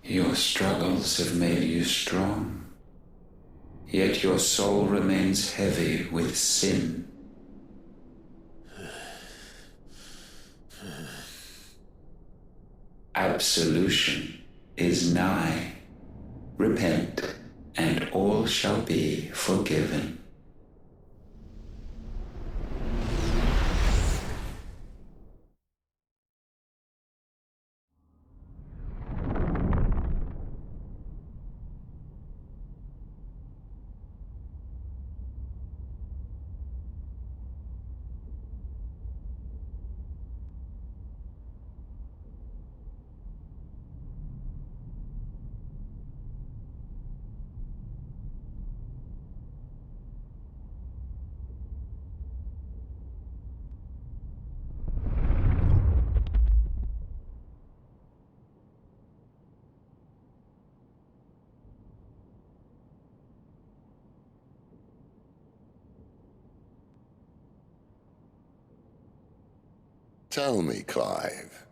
Your struggles have made you strong, yet your soul remains heavy with sin. Absolution is nigh. Repent, and all shall be forgiven. Tell me, Clive,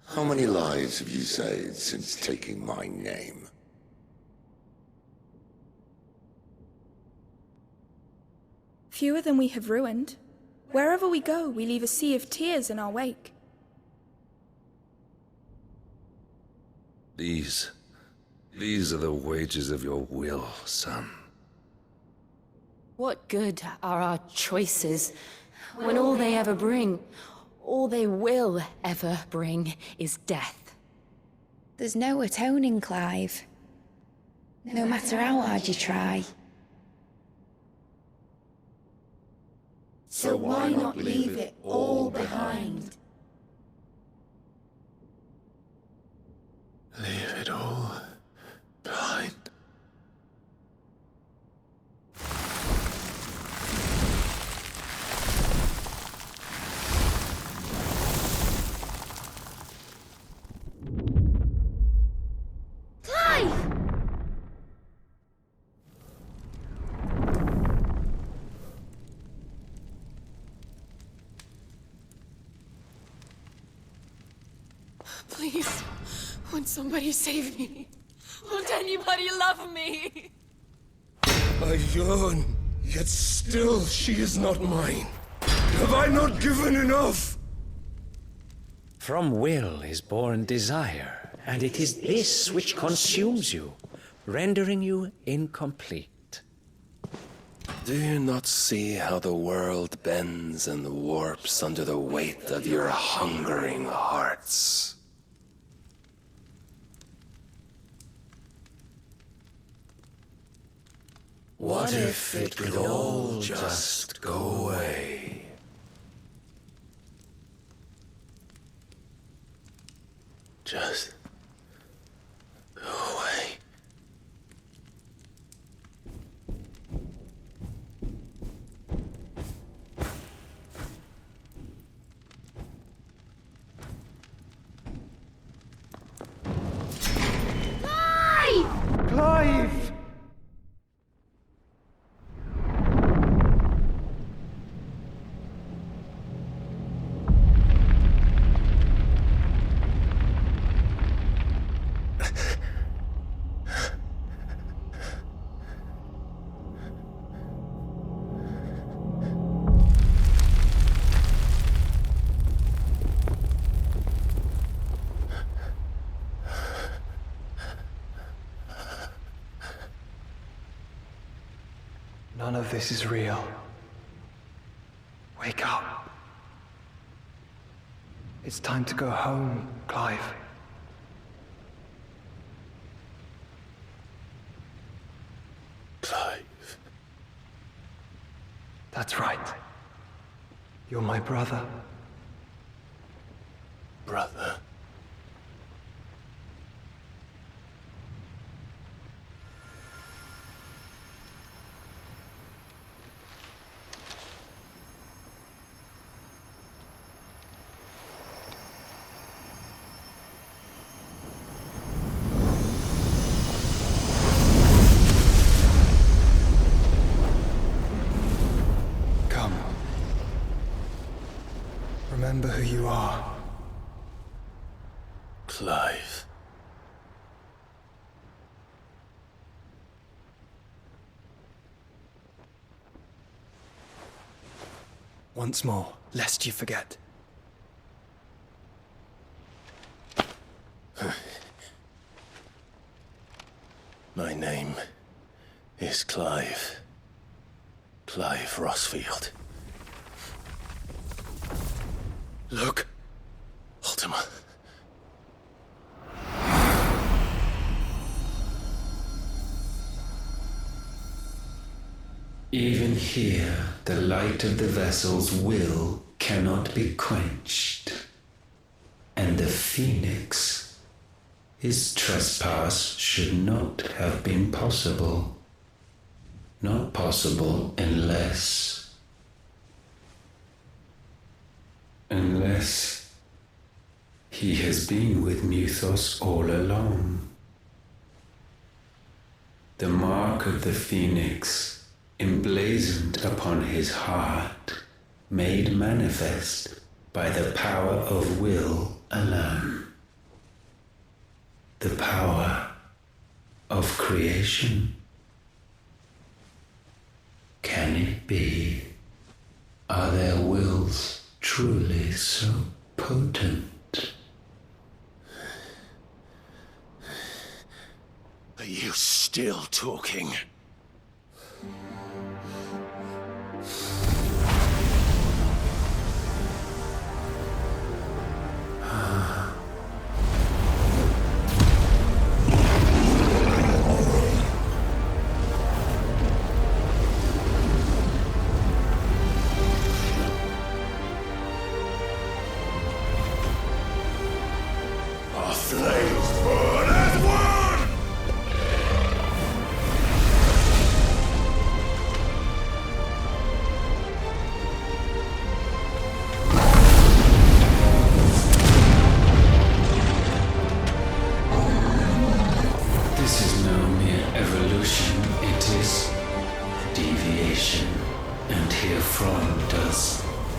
how many lives have you saved since taking my name? Fewer than we have ruined. Wherever we go, we leave a sea of tears in our wake. These are the wages of your will, son. What good are our choices when all they ever bring, all they will ever bring, is death? There's no atoning, Clive. No matter how hard you try. So why not leave it all behind? Leave it all behind. Please, won't somebody save me? Won't anybody love me? I yearn, yet still she is not mine. Have I not given enough? From will is born desire, and it is this which consumes you, rendering you incomplete. Do you not see how the world bends and warps under the weight of your hungering hearts? What if it could all just go away? Just go away. Clive! None of this is real. Wake up. It's time to go home, Clive. Clive. That's right. You're my brother. Brother. Come. Remember who you are. Clive. once more, lest you forget. My name is Clive. Clive Rossfield. Look. Ultima. Even here, the light of the vessel's will cannot be quenched. And the Phoenix, his trespass should not have been possible. Not possible unless he has been with Muthos all along. The mark of the Phoenix, emblazoned upon his heart, made manifest by the power of will alone. The power of creation. Can it be? Are their wills truly so potent? Are you still talking?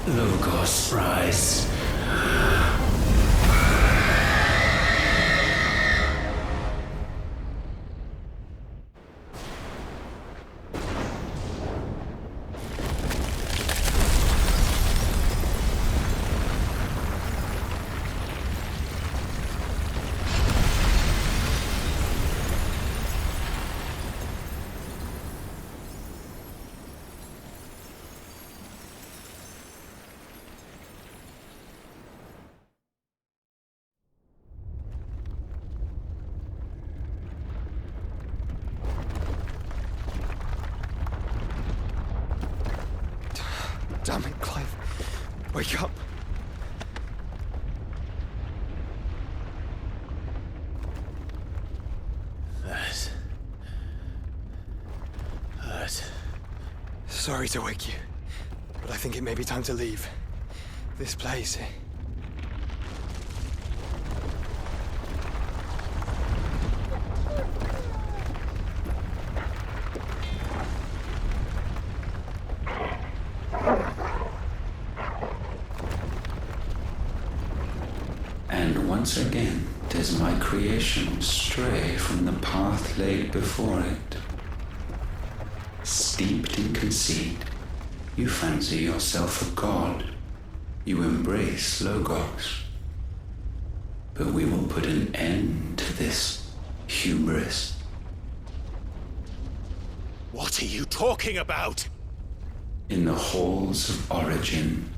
Logos rise. Damn it, Clive. Wake up. That. Sorry to wake you, but I think it may be time to leave. This place. And once again does my creation stray from the path laid before it. Steeped in conceit, you fancy yourself a god. You embrace Logos. But we will put an end to this hubris. What are you talking about? In the halls of origin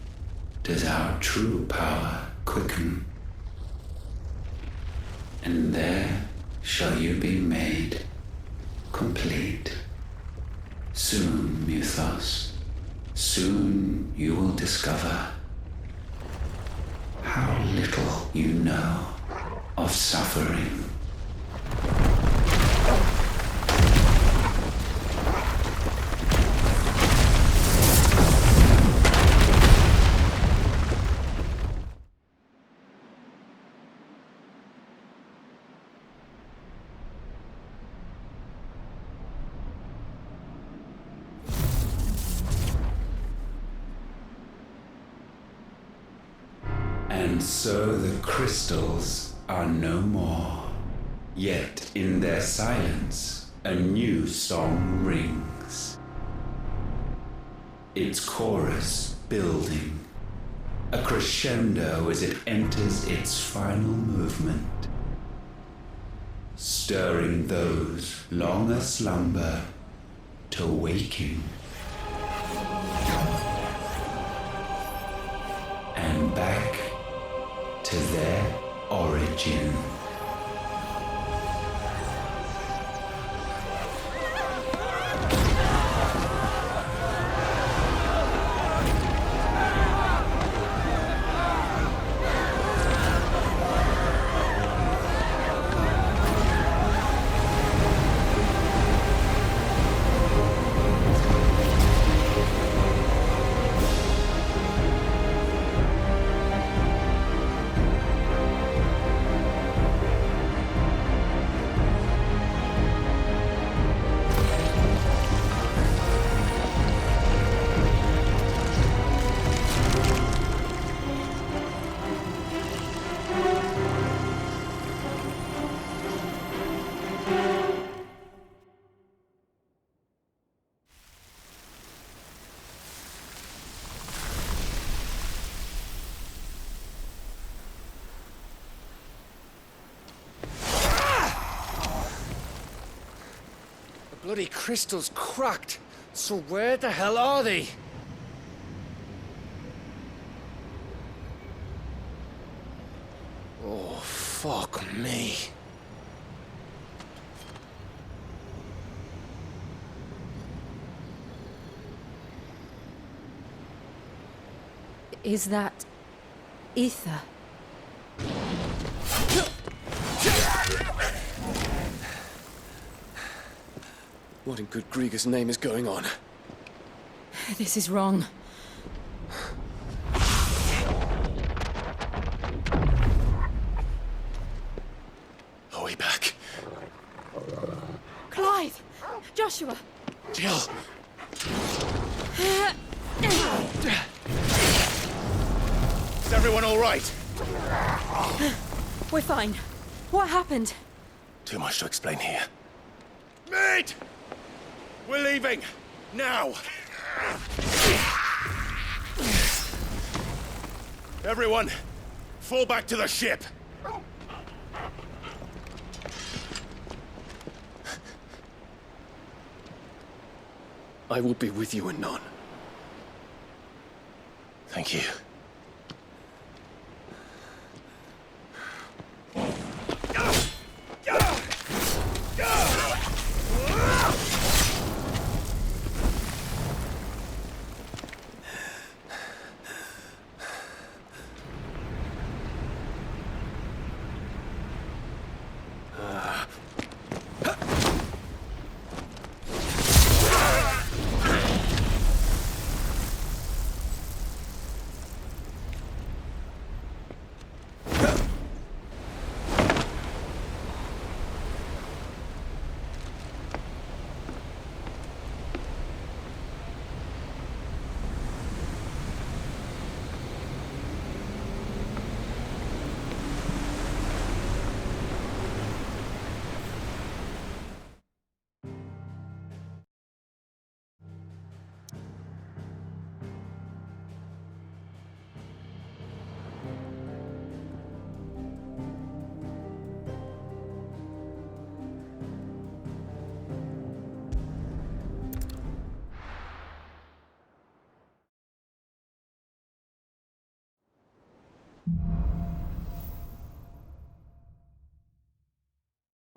does our true power quicken. And there shall you be made complete. Soon, Muthos, soon you will discover how little you know of suffering. And so the crystals are no more. Yet in their silence, a new song rings. its chorus building, a crescendo as it enters its final movement, stirring those long aslumber to waking, and back to their origin. Bloody crystal's cracked. So where the hell are they? Oh, fuck me. Is that ether? What in good Grieger's name is going on? This is wrong. Are we back? Clive! Joshua! Jill! Is everyone all right? We're fine. What happened? Too much to explain here. Mate! We're leaving! Now! Everyone, fall back to the ship! I will be with you anon. Thank you.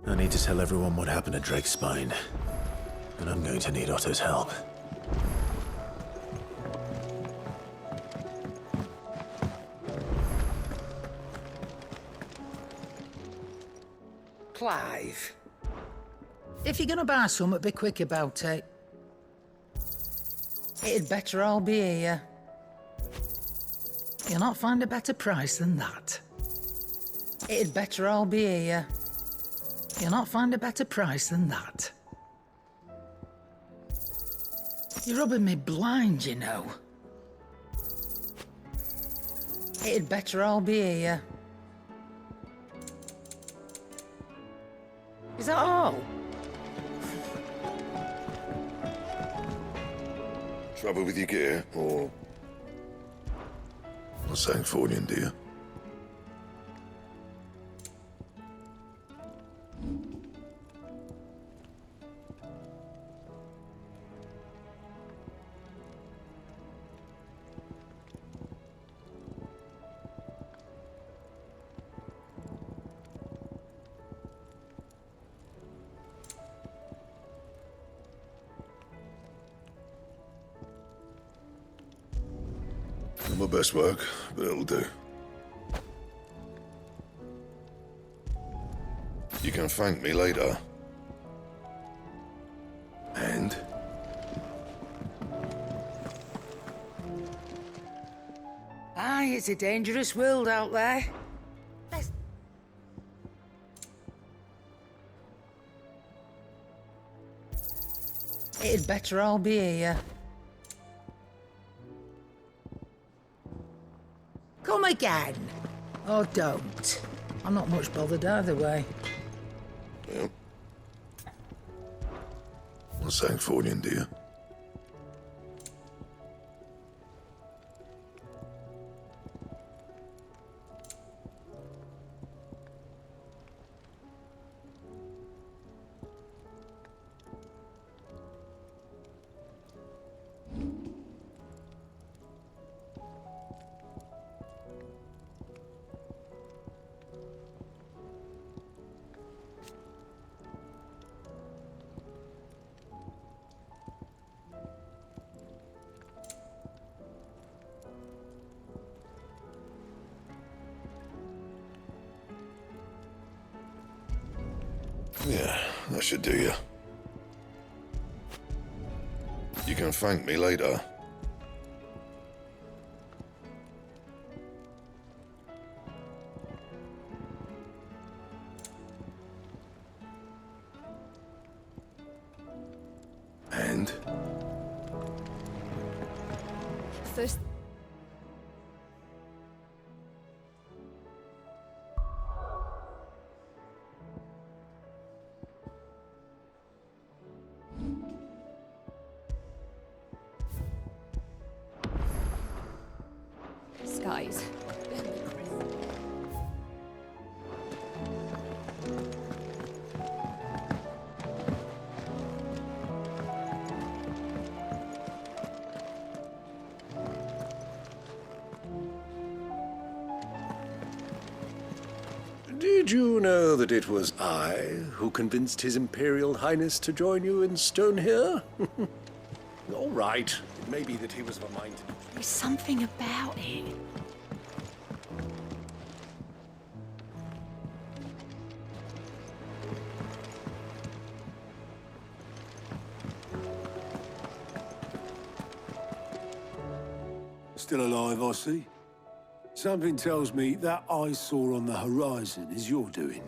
I need to tell everyone what happened at Drake's Spine. And I'm going to need Otto's help. Clive. If you're gonna buy something, be quick about it. It'd better all be here. You'll not find a better price than that. It'd better all be here. You'll not find a better price than that. You're rubbing me blind, you know. It'd better all be here. Is that all? Trouble with your gear, or... Not saying forwarding, do you? Not my best work, but it'll do. You can thank me later. And? Aye, it's a dangerous world out there. It'd better all be here. Come again. Or don't. I'm not much bothered either way. Yep. Not saying forwarding, do you? Yeah, that should do you. You can thank me later. And? First. Skies. Did you know that it was I who convinced His Imperial Highness to join you in stone here? All right. It may be that he was of a mind to... There's something about it. Still alive, I see. Something tells me that I saw on the horizon is your doing.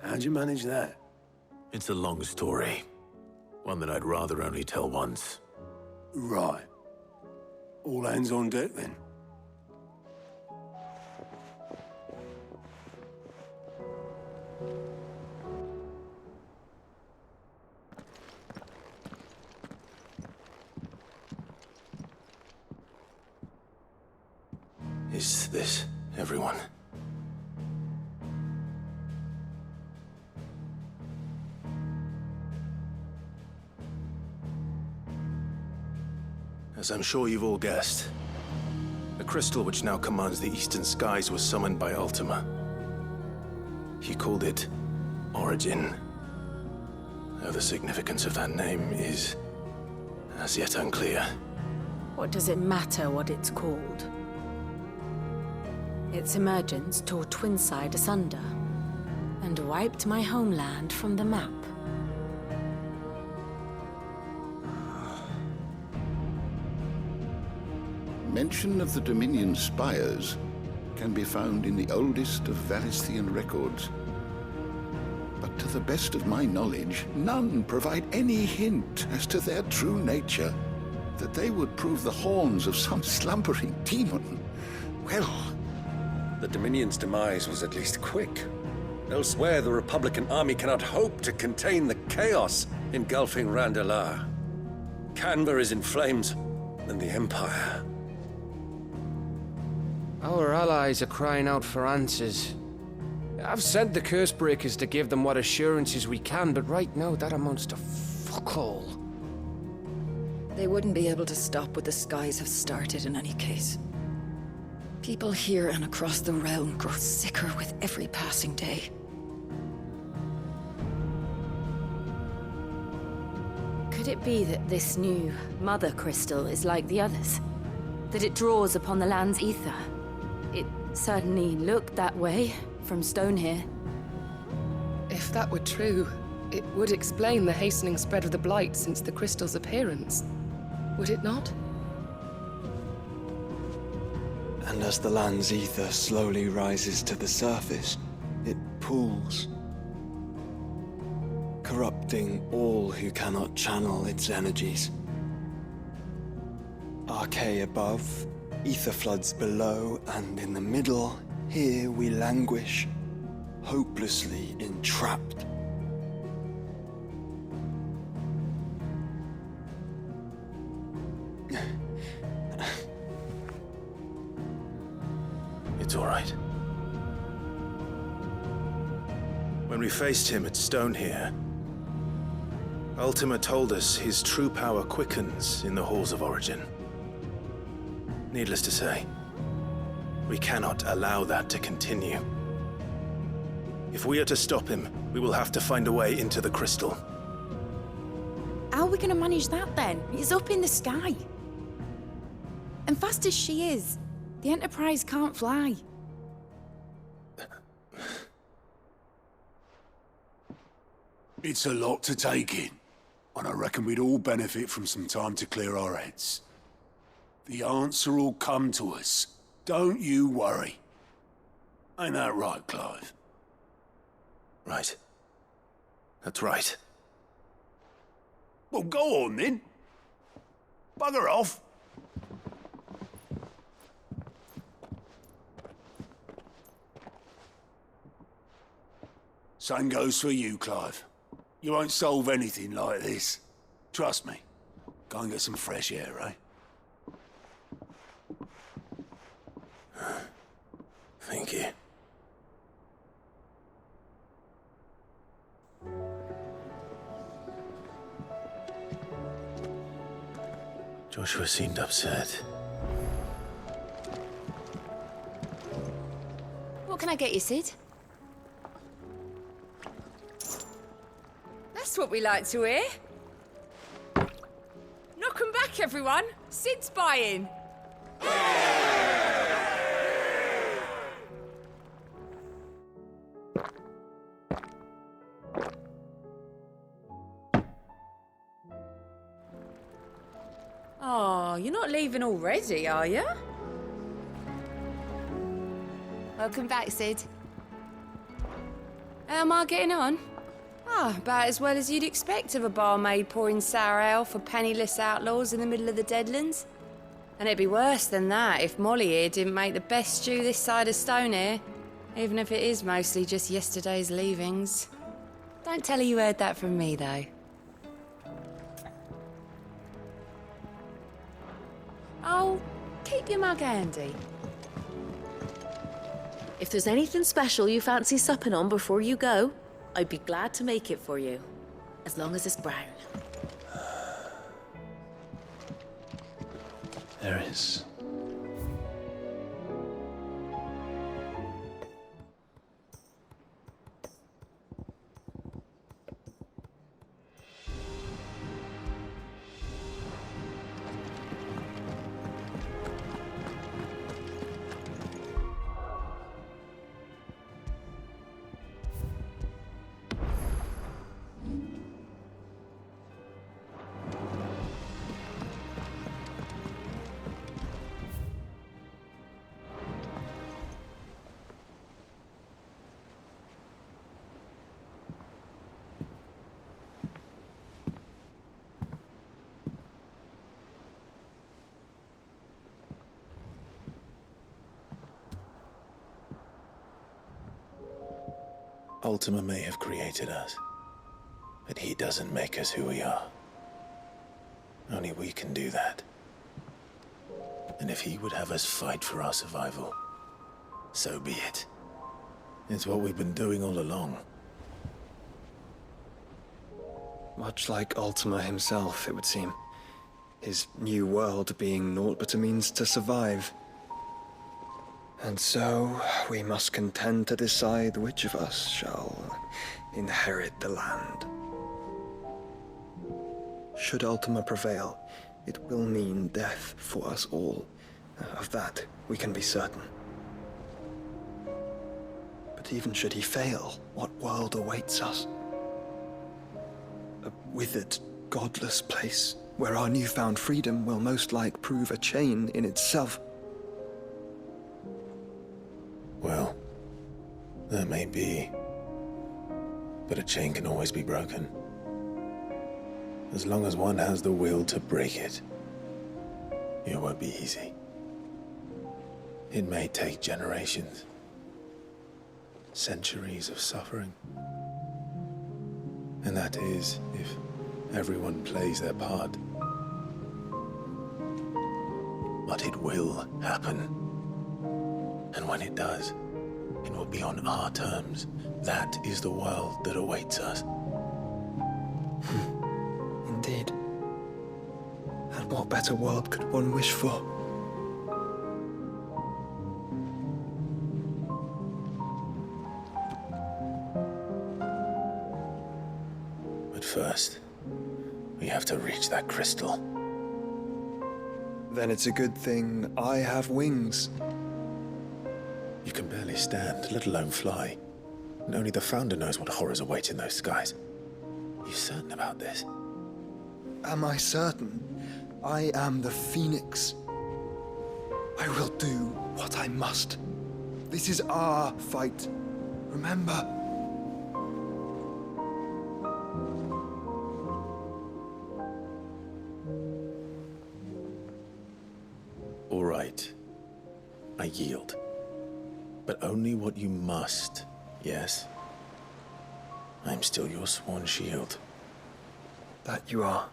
How'd you manage that? It's a long story. One that I'd rather only tell once. Right. All hands on deck, then. Is this everyone? As I'm sure you've all guessed, the crystal which now commands the eastern skies was summoned by Ultima. He called it Origin. Though the significance of that name is as yet unclear. What does it matter what it's called? Its emergence tore Twinside asunder and wiped my homeland from the map. Mention of the Dominion spires can be found in the oldest of Valisthian records. But to the best of my knowledge, none provide any hint as to their true nature. That they would prove the horns of some slumbering demon. Well... The Dominion's demise was at least quick. Elsewhere, the Republican army cannot hope to contain the chaos engulfing Randalar. Canva is in flames, and the Empire. Our allies are crying out for answers. I've sent the Cursebreakers to give them what assurances we can, but right now that amounts to fuck all. They wouldn't be able to stop what the skies have started in any case. People here and across the realm grow sicker with every passing day. Could it be that this new Mother Crystal is like the others? That it draws upon the land's ether? It certainly looked that way from stone here. If that were true, it would explain the hastening spread of the Blight since the crystal's appearance. Would it not? And as the land's ether slowly rises to the surface, it pools, corrupting all who cannot channel its energies. Archay above, ether floods below, and in the middle, here we languish, hopelessly entrapped. It's all right. When we faced him at Stone here, Ultima told us his true power quickens in the Halls of Origin. Needless to say, we cannot allow that to continue. If we are to stop him, we will have to find a way into the crystal. How are we going to manage that then? It's up in the sky. And fast as she is, the Enterprise can't fly. It's a lot to take in, and I reckon we'd all benefit from some time to clear our heads. The answer will come to us. Don't you worry. Ain't that right, Clive? Right. That's right. Well, go on then. Bugger off. Same goes for you, Clive. You won't solve anything like this. Trust me. Go and get some fresh air, eh? Thank you. Joshua seemed upset. What can I get you, Sid? That's what we like to hear. Knock 'em back, everyone. Sid's buying. Oh, you're not leaving already, are you? Welcome back, Sid. How am I getting on? Ah, about as well as you'd expect of a barmaid pouring sour ale for penniless outlaws in the middle of the Deadlands. And it'd be worse than that if Molly here didn't make the best stew this side of Stone here, even if it is mostly just yesterday's leavings. Don't tell her you heard that from me, though. Oh, keep your mug handy. If there's anything special you fancy supping on before you go, I'd be glad to make it for you, as long as it's brown. There is. Ultima may have created us, but he doesn't make us who we are. Only we can do that. And if he would have us fight for our survival, so be it. It's what we've been doing all along. Much like Ultima himself, it would seem. His new world being naught but a means to survive. And so, we must contend to decide which of us shall inherit the land. Should Ultima prevail, it will mean death for us all. Of that, we can be certain. But even should he fail, what world awaits us? A withered, godless place where our newfound freedom will most like prove a chain in itself. Well, that may be. But a chain can always be broken. As long as one has the will to break it, it won't be easy. It may take generations, centuries of suffering. And that is if everyone plays their part. But it will happen. And when it does, it will be on our terms. That is the world that awaits us. Indeed. And what better world could one wish for? But first, we have to reach that crystal. Then it's a good thing I have wings. You can barely stand, let alone fly. And only the Founder knows what horrors await in those skies. You certain about this? Am I certain? I am the Phoenix. I will do what I must. This is our fight. Remember? All right. I yield. But only what you must, yes? I'm still your sworn shield. That you are.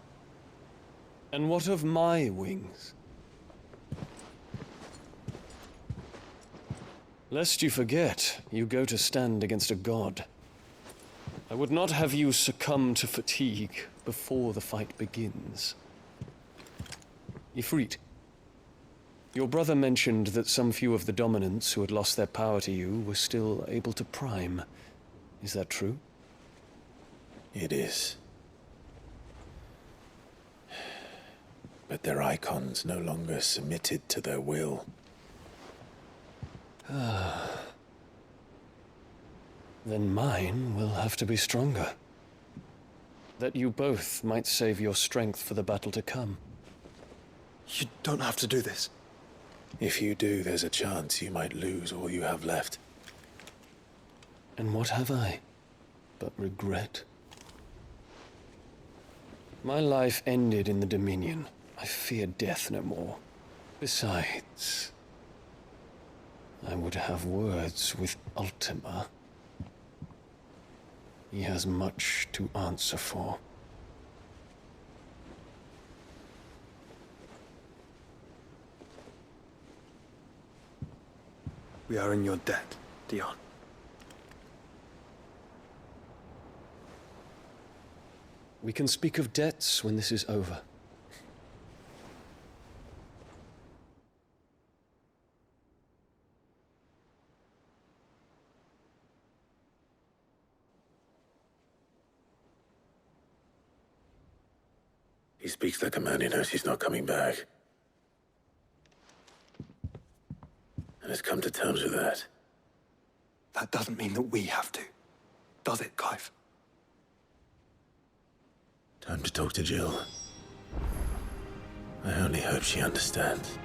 And what of my wings? Lest you forget, you go to stand against a god. I would not have you succumb to fatigue before the fight begins. Ifrit, your brother mentioned that some few of the dominants who had lost their power to you were still able to prime. Is that true? It is. But their icons no longer submitted to their will. Then mine will have to be stronger. That you both might save your strength for the battle to come. You don't have to do this. If you do, there's a chance you might lose all you have left. And what have I but regret? My life ended in the Dominion. I fear death no more. Besides, I would have words with Ultima. He has much to answer for. We are in your debt, Dion. We can speak of debts when this is over. He speaks like a man who knows he's not coming back. And has come to terms with that. That doesn't mean that we have to, does it, Clive? Time to talk to Jill. I only hope she understands.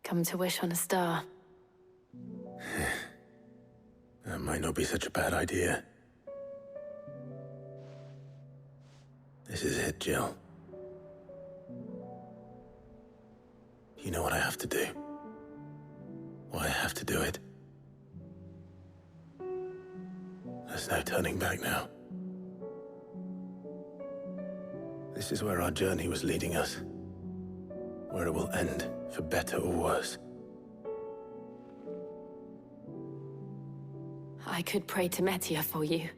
Come to wish on a star. That might not be such a bad idea. This is it, Jill. You know what I have to do. Why I have to do it. There's no turning back now. This is where our journey was leading us. Where it will end, for better or worse. I could pray to Metia for you.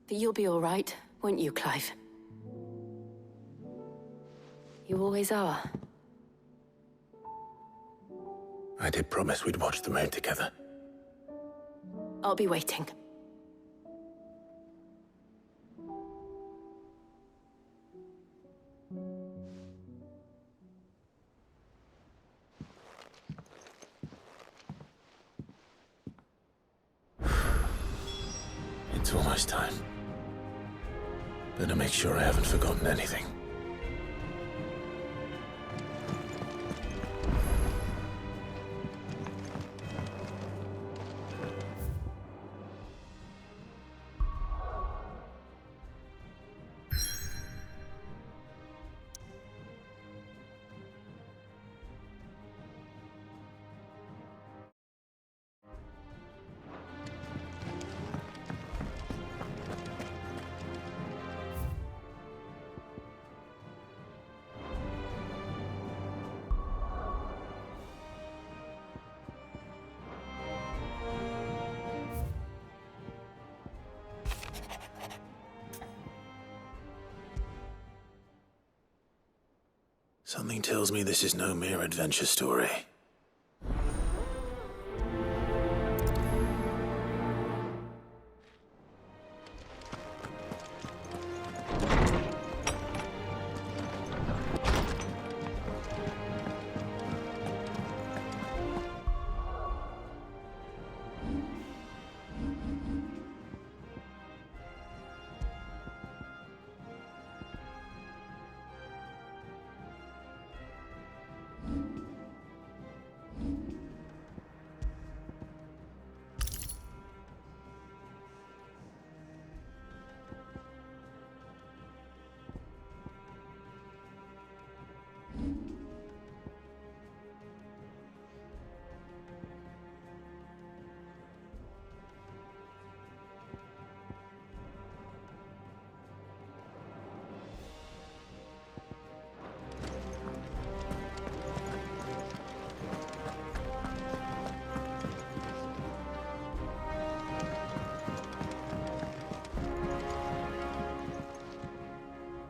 But you'll be all right, won't you, Clive? You always are. I did promise we'd watch the moon together. I'll be waiting. It's almost time. Better make sure I haven't forgotten anything. Something tells me this is no mere adventure story.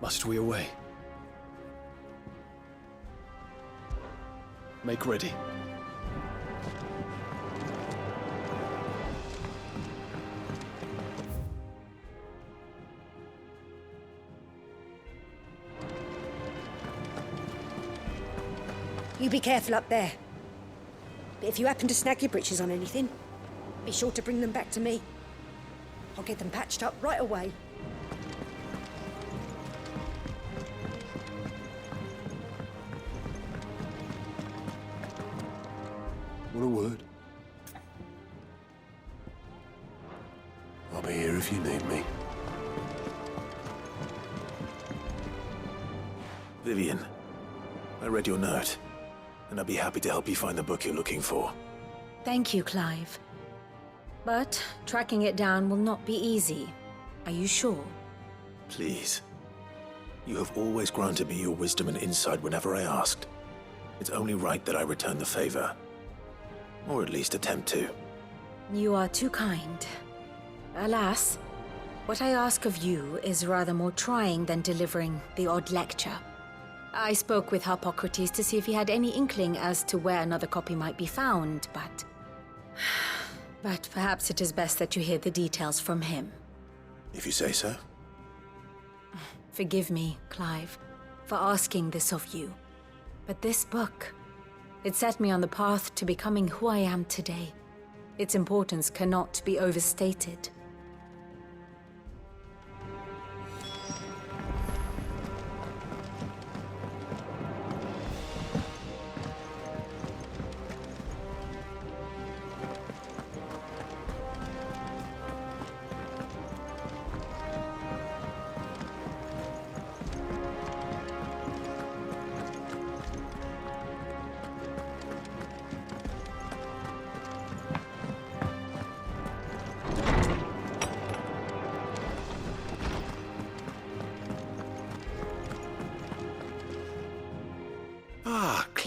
Must we away? Make ready. You be careful up there. But if you happen to snag your britches on anything, be sure to bring them back to me. I'll get them patched up right away. What a word. I'll be here if you need me. Vivian, I read your note, and I'd be happy to help you find the book you're looking for. Thank you, Clive. But tracking it down will not be easy. Are you sure? Please. You have always granted me your wisdom and insight whenever I asked. It's only right that I return the favor. Or at least attempt to. You are too kind. Alas, what I ask of you is rather more trying than delivering the odd lecture. I spoke with Harpocrates to see if he had any inkling as to where another copy might be found, but... But perhaps it is best that you hear the details from him. If you say so. Forgive me, Clive, for asking this of you. But this book, it set me on the path to becoming who I am today. Its importance cannot be overstated.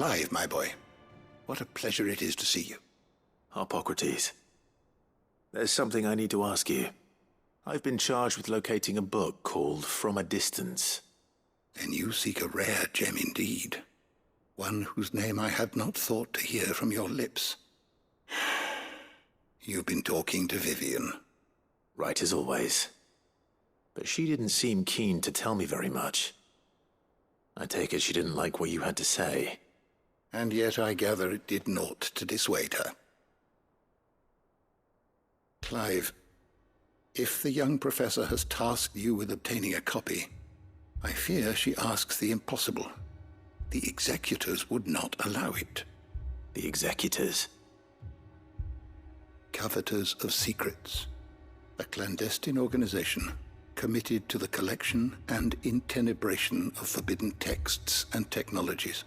Clive, my boy. What a pleasure it is to see you. Hippocrates. There's something I need to ask you. I've been charged with locating a book called From a Distance. Then you seek a rare gem indeed. One whose name I had not thought to hear from your lips. You've been talking to Vivian. Right as always. But she didn't seem keen to tell me very much. I take it she didn't like what you had to say. And yet I gather it did naught to dissuade her. Clive, if the young professor has tasked you with obtaining a copy, I fear she asks the impossible. The executors would not allow it. The executors? Coveters of Secrets. A clandestine organization committed to the collection and intenebration of forbidden texts and technologies.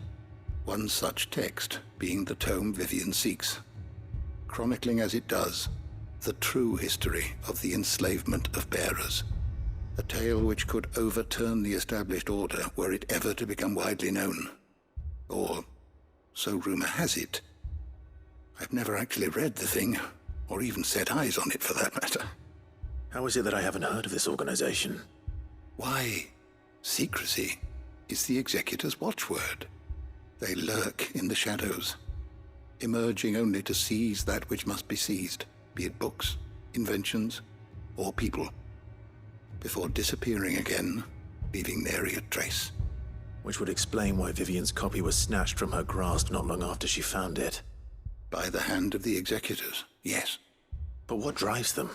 One such text being the tome Vivian seeks, chronicling as it does the true history of the enslavement of bearers. A tale which could overturn the established order were it ever to become widely known. Or, so rumor has it. I've never actually read the thing, or even set eyes on it for that matter. How is it that I haven't heard of this organization? Why, secrecy is the executor's watchword. They lurk in the shadows, emerging only to seize that which must be seized, be it books, inventions, or people, before disappearing again, leaving nary a trace. Which would explain why Vivian's copy was snatched from her grasp not long after she found it. By the hand of the executors, yes. But what drives them?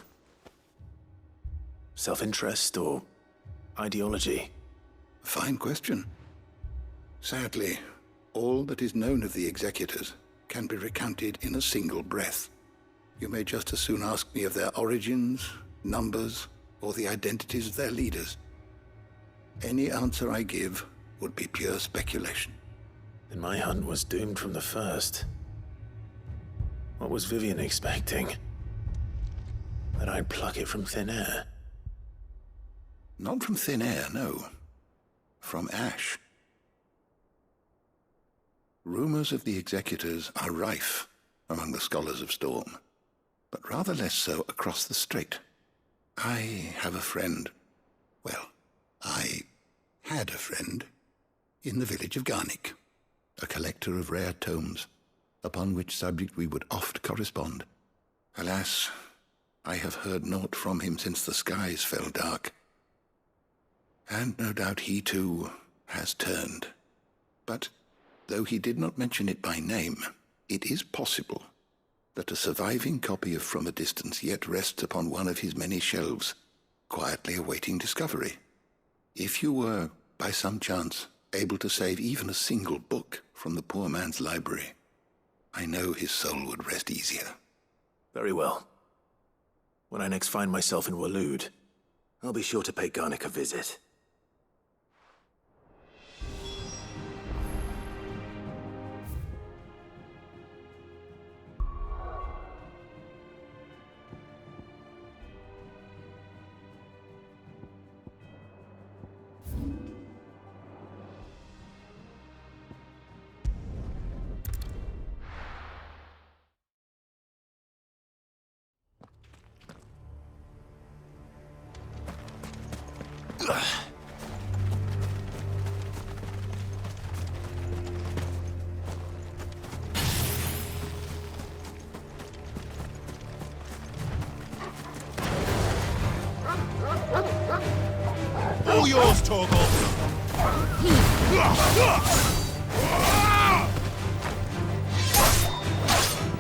Self-interest or ideology? A fine question. Sadly, all that is known of the executors can be recounted in a single breath. You may just as soon ask me of their origins, numbers, or the identities of their leaders. Any answer I give would be pure speculation. Then my hunt was doomed from the first. What was Vivian expecting? That I'd pluck it from thin air? Not from thin air, no. From ash. Rumors of the executors are rife among the scholars of Storm, but rather less so across the strait. I have a friend. Well, I had a friend in the village of Garnick, a collector of rare tomes, upon which subject we would oft correspond. Alas, I have heard naught from him since the skies fell dark. And no doubt he, too, has turned. But, though he did not mention it by name, it is possible that a surviving copy of From a Distance yet rests upon one of his many shelves, quietly awaiting discovery. If you were, by some chance, able to save even a single book from the poor man's library, I know his soul would rest easier. Very well. When I next find myself in Waloed, I'll be sure to pay Garnick a visit. All yours, Torgal!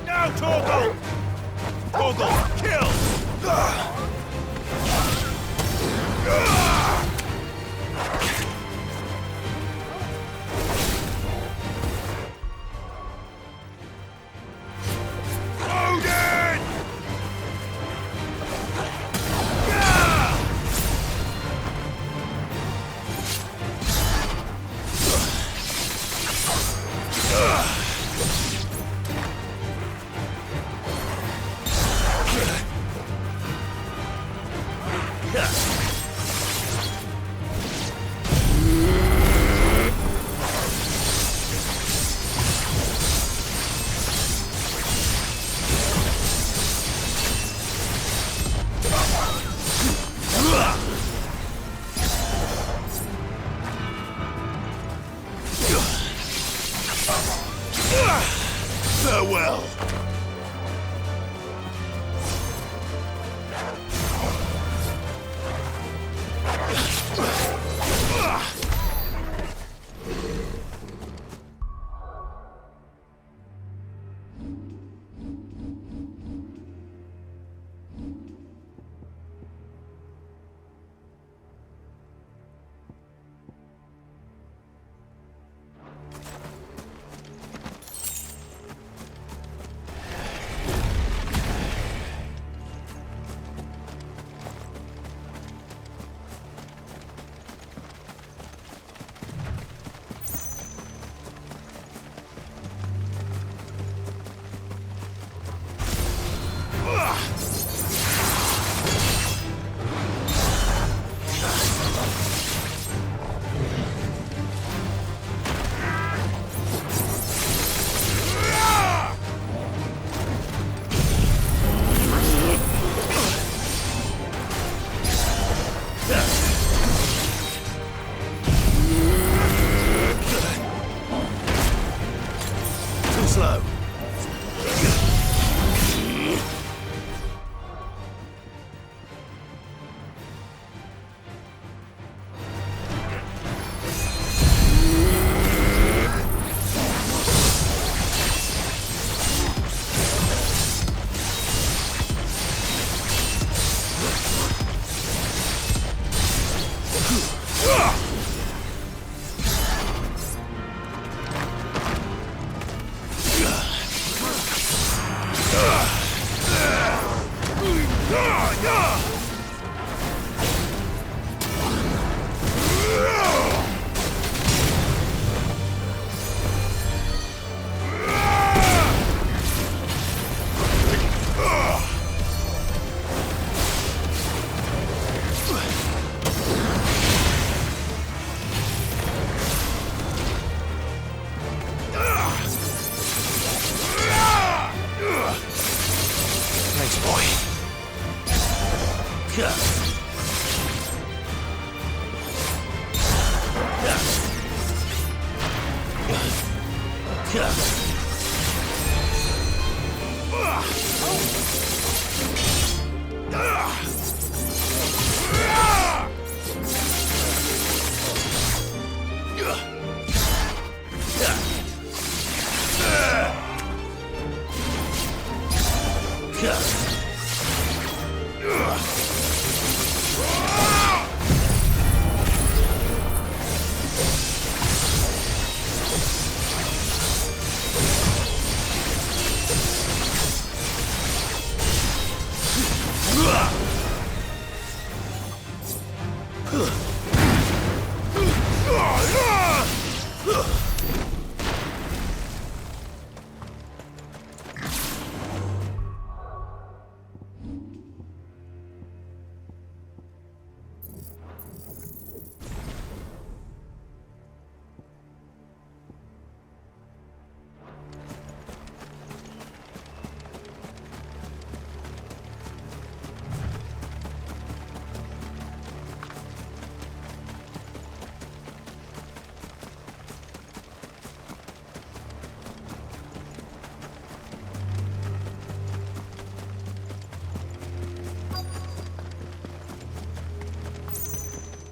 Now, Torgal! Torgal, kill!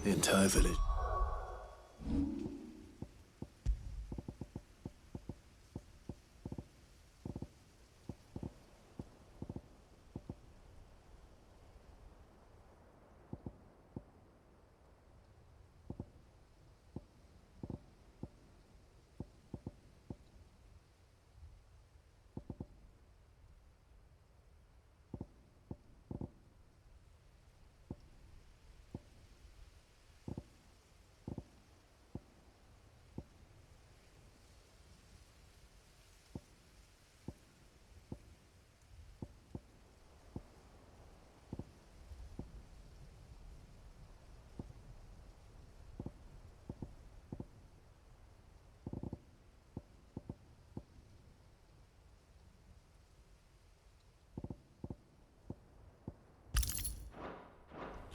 The entire village.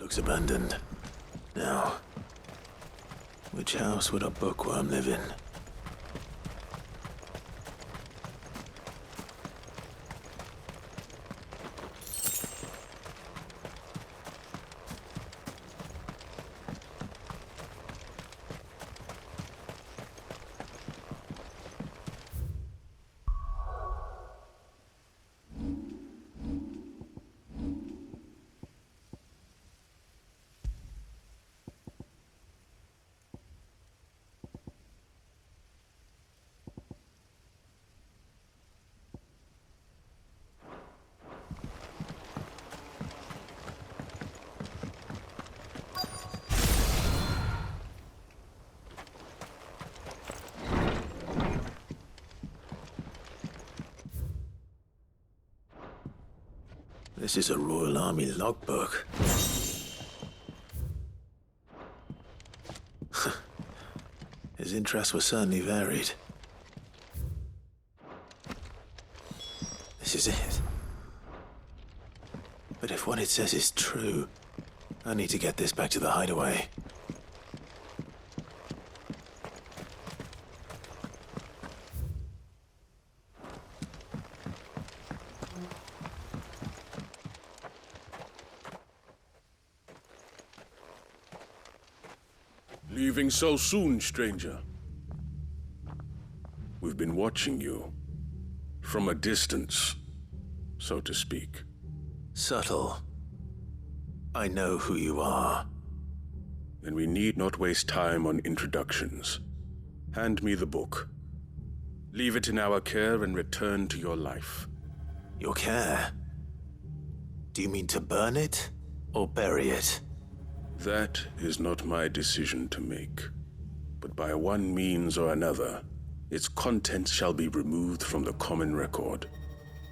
Looks abandoned. Now, which house would a bookworm live in? This is a Royal Army logbook. His interests were certainly varied. This is it. But if what it says is true, I need to get this back to the hideaway. Leaving so soon, stranger? We've been watching you. From a distance, so to speak. Subtle. I know who you are. Then we need not waste time on introductions. Hand me the book. Leave it in our care and return to your life. Your care? Do you mean to burn it or bury it? That is not my decision to make. But by one means or another, its contents shall be removed from the common record.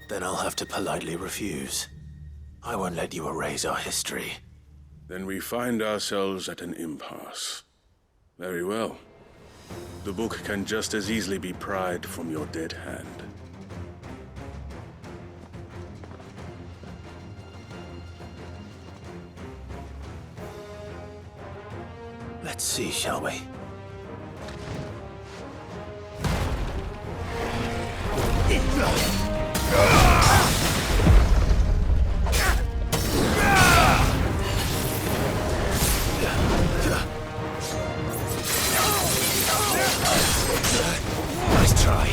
Then I'll have to politely refuse. I won't let you erase our history. Then we find ourselves at an impasse. Very well. The book can just as easily be pried from your dead hand. Let's see, shall we? Nice try.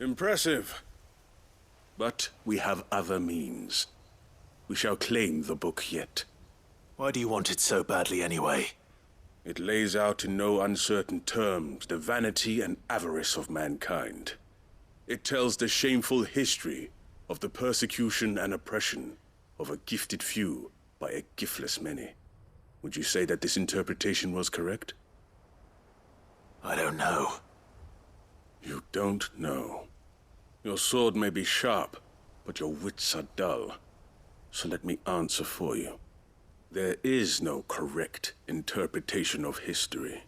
Impressive. But we have other means. We shall claim the book yet. Why do you want it so badly anyway? It lays out in no uncertain terms the vanity and avarice of mankind. It tells the shameful history of the persecution and oppression of a gifted few by a giftless many. Would you say that this interpretation was correct? I don't know. You don't know. Your sword may be sharp, but your wits are dull. So let me answer for you. There is no correct interpretation of history.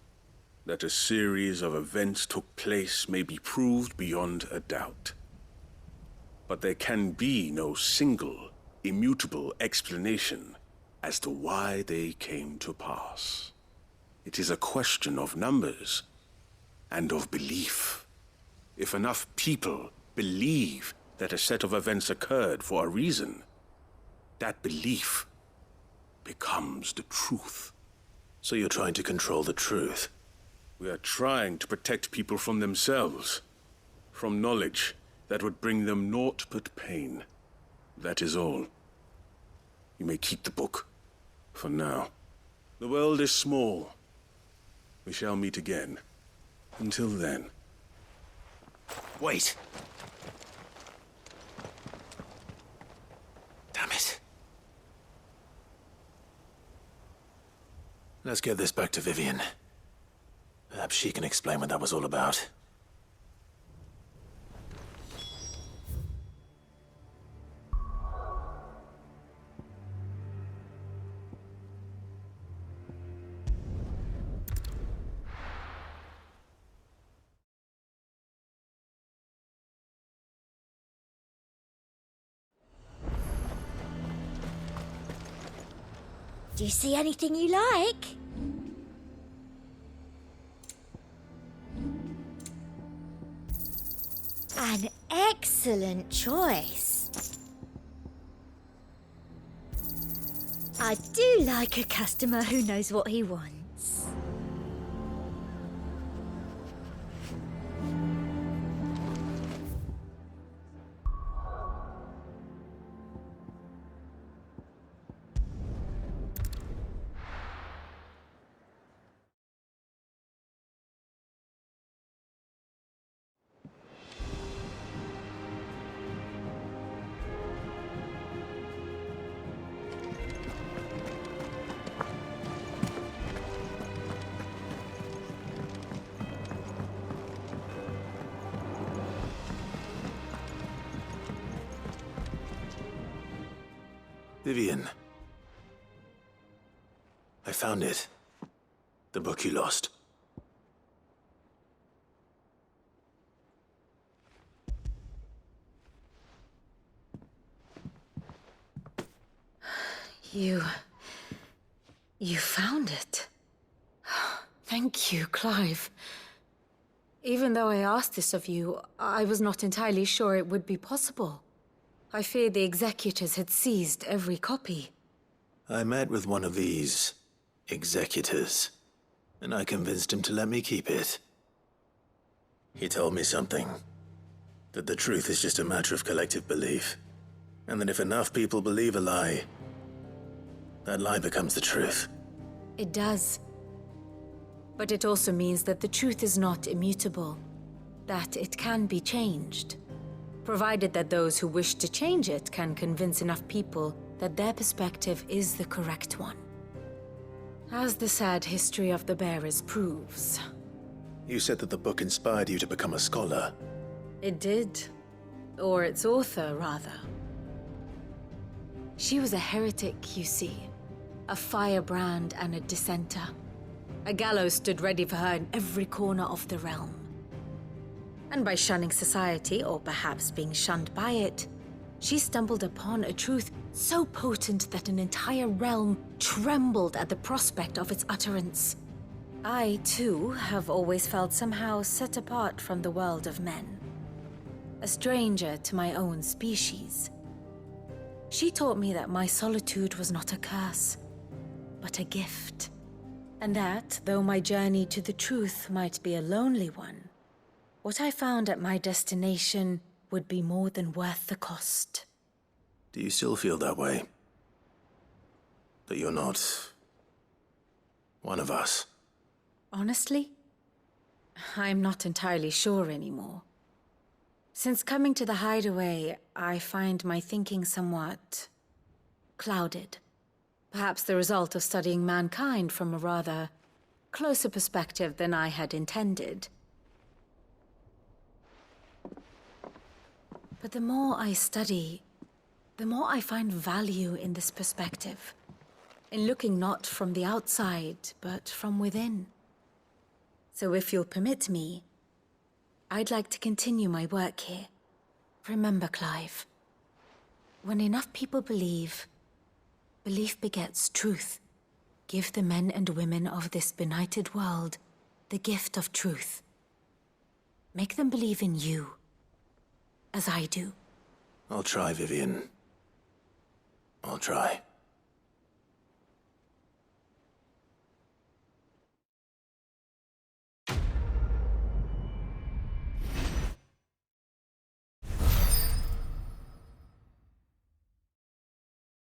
That a series of events took place may be proved beyond a doubt. But there can be no single, immutable explanation as to why they came to pass. It is a question of numbers and of belief. If enough people believe that a set of events occurred for a reason, that belief becomes the truth. So you're trying to control the truth? We are trying to protect people from themselves, from knowledge that would bring them naught but pain. That is all. You may keep the book, for now. The world is small. We shall meet again. Until then. Wait! Damn it. Let's get this back to Vivian. Perhaps she can explain what that was all about. Do you see anything you like? An excellent choice. I do like a customer who knows what he wants. Vivian. I found it. The book you lost. You found it. Thank you, Clive. Even though I asked this of you, I was not entirely sure it would be possible. I feared the executors had seized every copy. I met with one of these executors, and I convinced him to let me keep it. He told me something. That the truth is just a matter of collective belief. And that if enough people believe a lie, that lie becomes the truth. It does. But it also means that the truth is not immutable. That it can be changed. Provided that those who wish to change it can convince enough people that their perspective is the correct one. As the sad history of the bearers proves. You said that the book inspired you to become a scholar. It did. Or its author, rather. She was a heretic, you see. A firebrand and a dissenter. A gallows stood ready for her in every corner of the realm. And by shunning society, or perhaps being shunned by it, she stumbled upon a truth so potent that an entire realm trembled at the prospect of its utterance. I, too, have always felt somehow set apart from the world of men. A stranger to my own species. She taught me that my solitude was not a curse, but a gift. And that, though my journey to the truth might be a lonely one, what I found at my destination would be more than worth the cost. Do you still feel that way? That you're not one of us? Honestly, I'm not entirely sure anymore. Since coming to the hideaway, I find my thinking somewhat clouded. Perhaps the result of studying mankind from a rather closer perspective than I had intended. But the more I study, the more I find value in this perspective. In looking not from the outside, but from within. So if you'll permit me, I'd like to continue my work here. Remember, Clive, when enough people believe, belief begets truth. Give the men and women of this benighted world the gift of truth. Make them believe in you, as I do. I'll try, Vivian. I'll try.